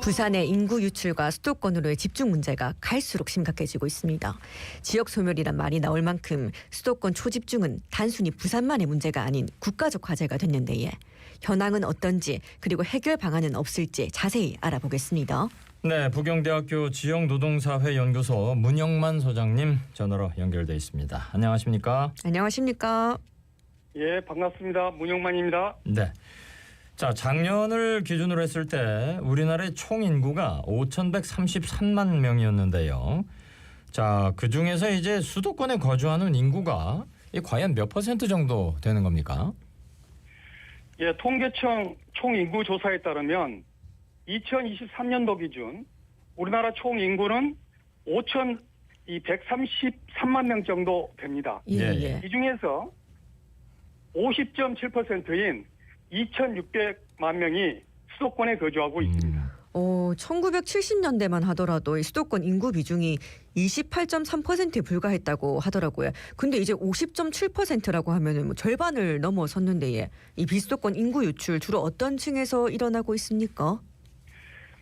부산의 인구 유출과 수도권으로의 집중 문제가 갈수록 심각해지고 있습니다. 지역 소멸이란 말이 나올 만큼 수도권 초집중은 단순히 부산만의 문제가 아닌 국가적 과제가 됐는데 현황은 어떤지 그리고 해결 방안은 없을지 자세히 알아보겠습니다. 네, 부경대학교 지역노동사회 연구소 문영만 소장님 전화로 연결돼 있습니다. 안녕하십니까? 안녕하십니까? 예, 반갑습니다. 문영만입니다. 네. 자, 작년을 기준으로 했을 때 우리나라의 총 인구가 5,133만 명이었는데요. 자, 그 중에서 이제 수도권에 거주하는 인구가 과연 몇 퍼센트 정도 되는 겁니까? 예, 통계청 총 인구 조사에 따르면 2023년도 기준 우리나라 총 인구는 5,133만 명 정도 됩니다. 예. 이 중에서 50.7%인 2,600만 명이 수도권에 거주하고 있습니다. 1970년대만 하더라도 수도권 인구 비중이 28.3%에 불과했다고 하더라고요. 근데 이제 50.7%라고 하면은 절반을 넘어섰는데 이 비수도권 인구 유출 주로 어떤 층에서 일어나고 있습니까?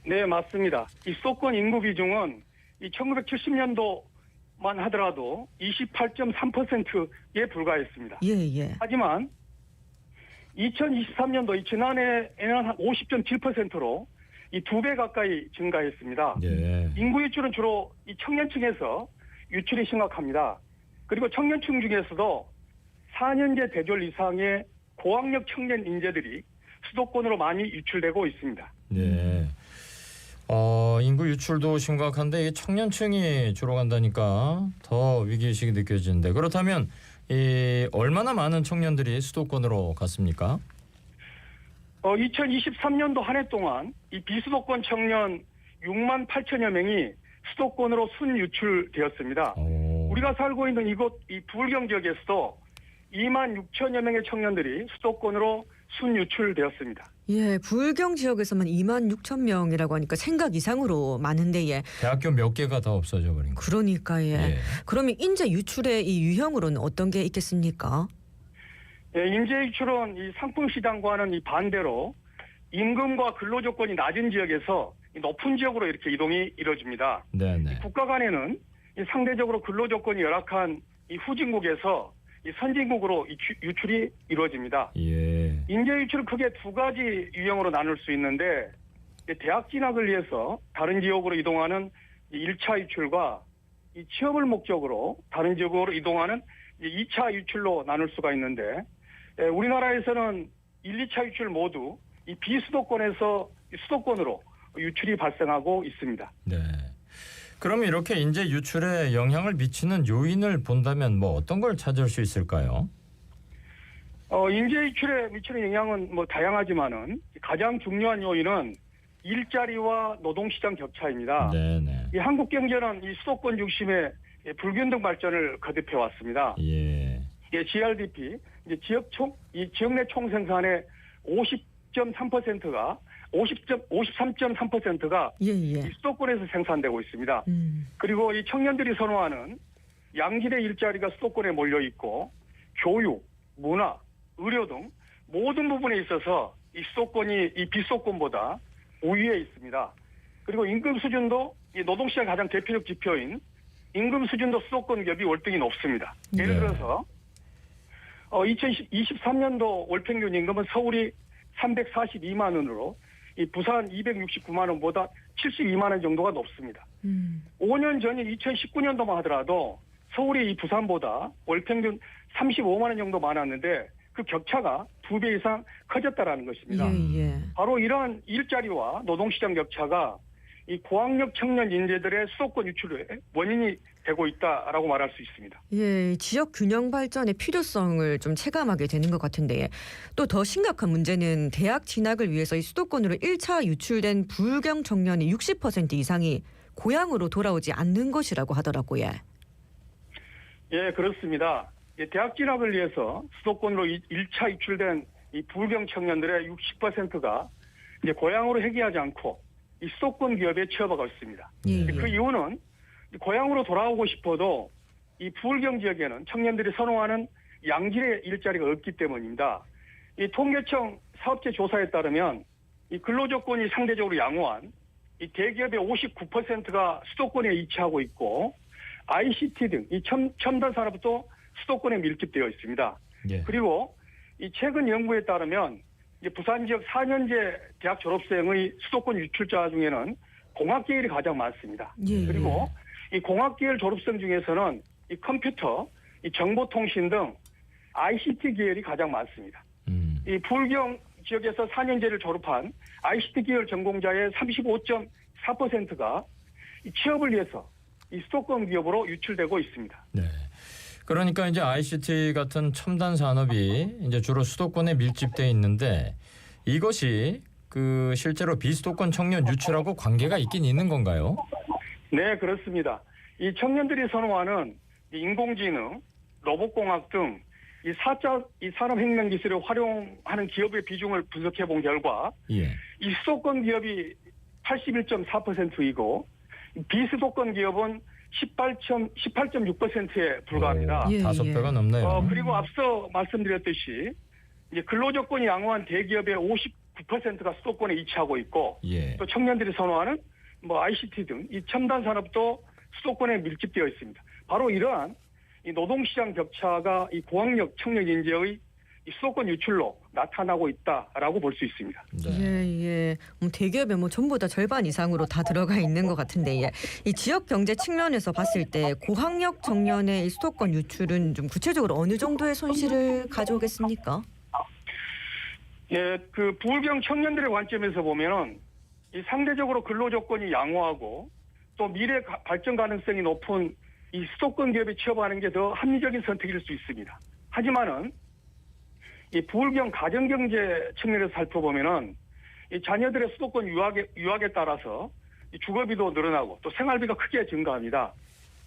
네, 맞습니다. 이 수도권 인구 비중은 이 1970년도만 하더라도 28.3%에 불과했습니다. 예. 하지만 2023년도 지난해에는 한 50.7%로 이 2배 가까이 증가했습니다. 예. 인구 유출은 주로 이 청년층에서 유출이 심각합니다. 그리고 청년층 중에서도 4년제 대졸 이상의 고학력 청년 인재들이 수도권으로 많이 유출되고 있습니다. 네. 인구 유출도 심각한데 이 청년층이 주로 간다니까 더 위기의식이 느껴지는데 그렇다면 얼마나 많은 청년들이 수도권으로 갔습니까? 2023년도 한 해 동안 이 비수도권 청년 6만 8천여 명이 수도권으로 순유출되었습니다. 우리가 살고 있는 이곳 이 부울경 지역에서도 2만 6천여 명의 청년들이 수도권으로 순유출되었습니다. 예, 부울경 지역에서만 2만 6천 명이라고 하니까 생각 이상으로 많은데 대학교 몇 개가 다 없어져 버린 거. 그러니까 그러면 인재 유출의 이 유형으로는 어떤 게 있겠습니까? 예, 인재 유출은 이 상품 시장과는 이 반대로 임금과 근로 조건이 낮은 지역에서 높은 지역으로 이렇게 이동이 이루어집니다. 네네. 국가 간에는 이 상대적으로 근로 조건이 열악한 이 후진국에서 이 선진국으로 유출이 이루어집니다. 예. 인재 유출을 크게 두 가지 유형으로 나눌 수 있는데 대학 진학을 위해서 다른 지역으로 이동하는 1차 유출과 이 취업을 목적으로 다른 지역으로 이동하는 2차 유출로 나눌 수가 있는데 우리나라에서는 1, 2차 유출 모두 이 비수도권에서 수도권으로 유출이 발생하고 있습니다. 네. 그러면 이렇게 인재 유출에 영향을 미치는 요인을 본다면 어떤 걸 찾을 수 있을까요? 인재 유출에 미치는 영향은 다양하지만은 가장 중요한 요인은 일자리와 노동시장 격차입니다. 네네. 이 한국 경제는 이 수도권 중심의 불균등 발전을 거듭해 왔습니다. 예. GRDP 지역 내 총생산의 53.3%가 이 수도권에서 생산되고 있습니다. 그리고 이 청년들이 선호하는 양질의 일자리가 수도권에 몰려 있고 교육, 문화, 의료 등 모든 부분에 있어서 이 수도권이 이 비수도권보다 우위에 있습니다. 그리고 임금 수준도 이 노동시장 가장 대표적 지표인 임금 수준도 수도권 기업이 월등히 높습니다. 예를 들어서 2023년도 월평균 임금은 서울이 342만 원으로 이 부산 269만 원보다 72만 원 정도가 높습니다. 5년 전인 2019년도만 하더라도 서울이 이 부산보다 월평균 35만 원 정도 많았는데 그 격차가 2배 이상 커졌다라는 것입니다. 바로 이러한 일자리와 노동시장 격차가 이 고학력 청년 인재들의 수도권 유출의 원인이 되고 있다라고 말할 수 있습니다. 예, 지역 균형 발전의 필요성을 좀 체감하게 되는 것 같은데 또 더 심각한 문제는 대학 진학을 위해서 이 수도권으로 1차 유출된 부울경 청년의 60% 이상이 고향으로 돌아오지 않는 것이라고 하더라고요. 예, 그렇습니다. 대학 진학을 위해서 수도권으로 1차 유출된 이 부울경 청년들의 60%가 이제 고향으로 회귀하지 않고 이 수도권 기업에 취업하고 있습니다. 그 이유는 고향으로 돌아오고 싶어도 이 부울경 지역에는 청년들이 선호하는 양질의 일자리가 없기 때문입니다. 이 통계청 사업체 조사에 따르면 이 근로조건이 상대적으로 양호한 이 대기업의 59%가 수도권에 위치하고 있고 ICT 등 이 첨단 산업도 수도권에 밀집되어 있습니다. 예. 그리고 이 최근 연구에 따르면 이제 부산 지역 4년제 대학 졸업생의 수도권 유출자 중에는 공학 계열이 가장 많습니다. 예. 그리고 이 공학 계열 졸업생 중에서는 이 컴퓨터, 이 정보통신 등 ICT 계열이 가장 많습니다. 이 부울경 지역에서 4년제를 졸업한 ICT 계열 전공자의 35.4%가 이 취업을 위해서 이 수도권 기업으로 유출되고 있습니다. 네. 그러니까 이제 ICT 같은 첨단 산업이 이제 주로 수도권에 밀집돼 있는데 이것이 그 실제로 비수도권 청년 유출하고 관계가 있긴 있는 건가요? 네, 그렇습니다. 이 청년들이 선호하는 이 인공지능, 로봇공학 등 이 4차 이 산업혁명 기술을 활용하는 기업의 비중을 분석해 본 결과 예. 이 수도권 기업이 81.4%이고 비수도권 기업은 18.6%에 불과합니다. 예, 5배가 넘네요. 그리고 앞서 말씀드렸듯이 이제 근로조건이 양호한 대기업의 59%가 수도권에 위치하고 있고 예. 또 청년들이 선호하는 뭐 ICT 등 이 첨단 산업도 수도권에 밀집되어 있습니다. 바로 이러한 이 노동시장 격차가 이 고학력 청년 인재의 이 수도권 유출로 나타나고 있다라고 볼 수 있습니다. 네. 예. 대기업에 뭐 전부 다 절반 이상으로 다 들어가 있는 것 같은데 예. 이 지역 경제 측면에서 봤을 때 고학력 청년의 이 수도권 유출은 좀 구체적으로 어느 정도의 손실을 가져오겠습니까? 예, 그 부울경 청년들의 관점에서 보면은 이 상대적으로 근로 조건이 양호하고 또 미래 발전 가능성이 높은 이 수도권 기업에 취업하는 게 더 합리적인 선택일 수 있습니다. 하지만은 이 부울경 가정경제 측면에서 살펴보면은 이 자녀들의 수도권 유학에 따라서 이 주거비도 늘어나고 또 생활비가 크게 증가합니다.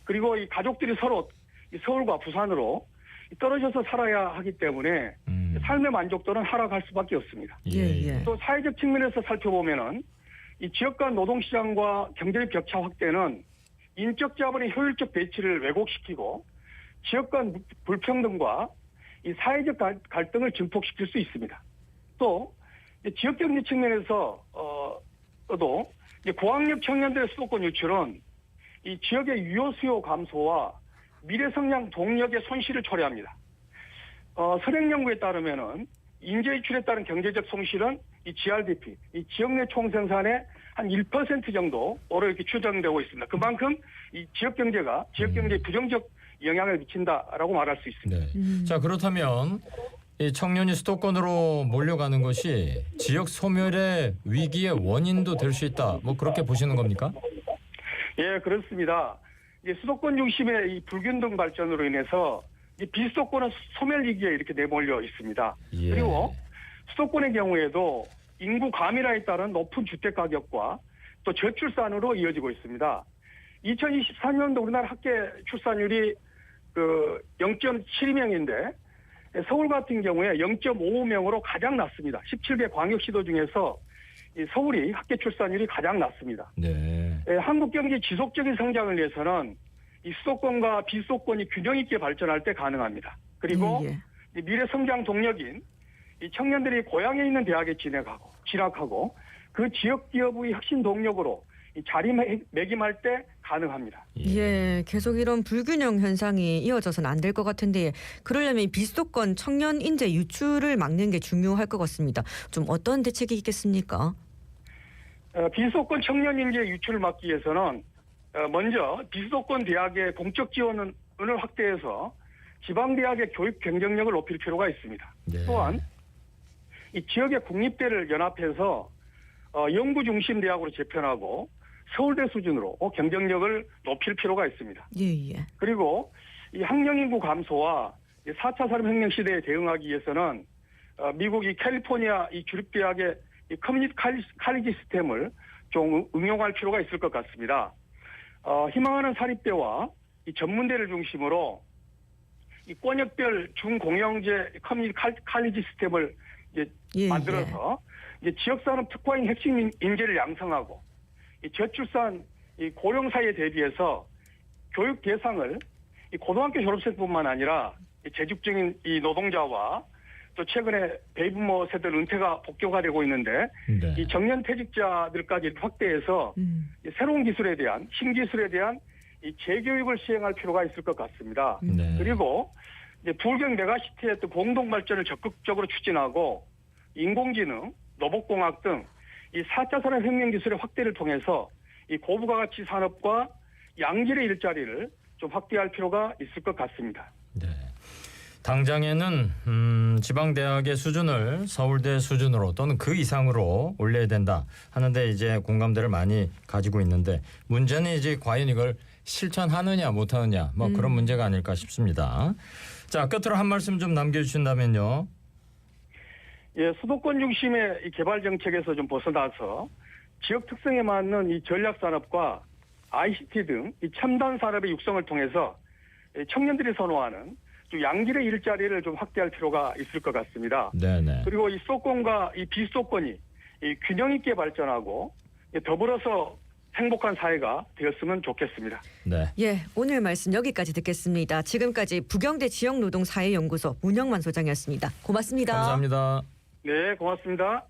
그리고 이 가족들이 서로 이 서울과 부산으로 떨어져서 살아야 하기 때문에 삶의 만족도는 하락할 수밖에 없습니다. 예. 또 사회적 측면에서 살펴보면은 이 지역 간 노동시장과 경제의 격차 확대는 인적 자본의 효율적 배치를 왜곡시키고 지역 간 불평등과 이 사회적 갈등을 증폭시킬 수 있습니다. 또 지역 경제 측면에서 또 고학력 청년들의 수도권 유출은 이 지역의 유효 수요 감소와 미래 성장 동력의 손실을 초래합니다. 선행 연구에 따르면은 인재 유출에 따른 경제적 손실은 이 GRDP, 이 지역 내 총생산의 한 1% 정도로 이렇게 추정되고 있습니다. 그만큼 이 지역 경제에 부정적 영향을 미친다라고 말할 수 있습니다. 네. 자, 그렇다면 이 청년이 수도권으로 몰려가는 것이 지역 소멸의 위기의 원인도 될 수 있다. 뭐 그렇게 보시는 겁니까? 예, 그렇습니다. 이제 수도권 중심의 이 불균등 발전으로 인해서 이 비수도권은 소멸 위기에 이렇게 내몰려 있습니다. 예. 그리고 수도권의 경우에도 인구 과밀화에 따른 높은 주택 가격과 또 저출산으로 이어지고 있습니다. 2024년도 우리나라 학계 출산율이 그 0.72명인데 서울 같은 경우에 0.55명으로 가장 낮습니다. 17개 광역시도 중에서 이 서울이 학계 출산율이 가장 낮습니다. 네. 한국 경제 지속적인 성장을 위해서는 이 수도권과 비수도권이 균형 있게 발전할 때 가능합니다. 그리고 이 미래 성장 동력인 이 청년들이 고향에 있는 대학에 진학하고 그 지역 기업의 혁신 동력으로 이 자리매김할 때 가능합니다. 예, 계속 이런 불균형 현상이 이어져서는 안 될 것 같은데 그러려면 이 비수도권 청년 인재 유출을 막는 게 중요할 것 같습니다. 좀 어떤 대책이 있겠습니까? 비수도권 청년 인재 유출을 막기 위해서는 먼저 비수도권 대학의 공적 지원을 확대해서 지방대학의 교육 경쟁력을 높일 필요가 있습니다. 네. 또한 이 지역의 국립대를 연합해서 연구 중심 대학으로 재편하고 서울대 수준으로 경쟁력을 높일 필요가 있습니다. 예. 그리고 이 학령 인구 감소와 4차 산업혁명 시대에 대응하기 위해서는 미국 이 캘리포니아 이 주립대학의 이 커뮤니티 칼리지 시스템을 좀 응용할 필요가 있을 것 같습니다. 희망하는 사립대와 이 전문대를 중심으로 이 권역별 중공영제 커뮤니티 칼리지 시스템을 이제 만들어서 이제 지역산업 특화인 핵심 인재를 양성하고 이 저출산 이 고령 사회에 대비해서 교육 대상을 이 고등학교 졸업생뿐만 아니라 이 재직 중인 이 노동자와 또 최근에 베이비부모 세대 은퇴가 본격화되고 있는데 네. 이 정년 퇴직자들까지 확대해서 이 새로운 기술에 대한 신기술에 대한 이 재교육을 시행할 필요가 있을 것 같습니다. 네. 그리고 이제 불경 메가시티의 또 공동 발전을 적극적으로 추진하고 인공지능, 로봇공학 등 이 4차 산업혁명 기술의 확대를 통해서 이 고부가가치 산업과 양질의 일자리를 좀 확대할 필요가 있을 것 같습니다. 네. 당장에는 지방대학의 수준을 서울대 수준으로 또는 그 이상으로 올려야 된다 하는데 이제 공감대를 많이 가지고 있는데 문제는 이제 과연 이걸 실천하느냐 못하느냐 뭐 그런 문제가 아닐까 싶습니다. 자, 끝으로 한 말씀 좀 남겨주신다면요. 예, 수도권 중심의 이 개발 정책에서 좀 벗어나서 지역 특성에 맞는 이 전략 산업과 ICT 등 이 첨단 산업의 육성을 통해서 청년들이 선호하는 좀 양질의 일자리를 좀 확대할 필요가 있을 것 같습니다. 네네. 그리고 이 수도권과 이 비수도권이 이 균형 있게 발전하고 더불어서 행복한 사회가 되었으면 좋겠습니다. 네. 예, 오늘 말씀 여기까지 듣겠습니다. 지금까지 부경대 지역노동사회연구소 문영만 소장이었습니다. 고맙습니다. 감사합니다. 네, 고맙습니다.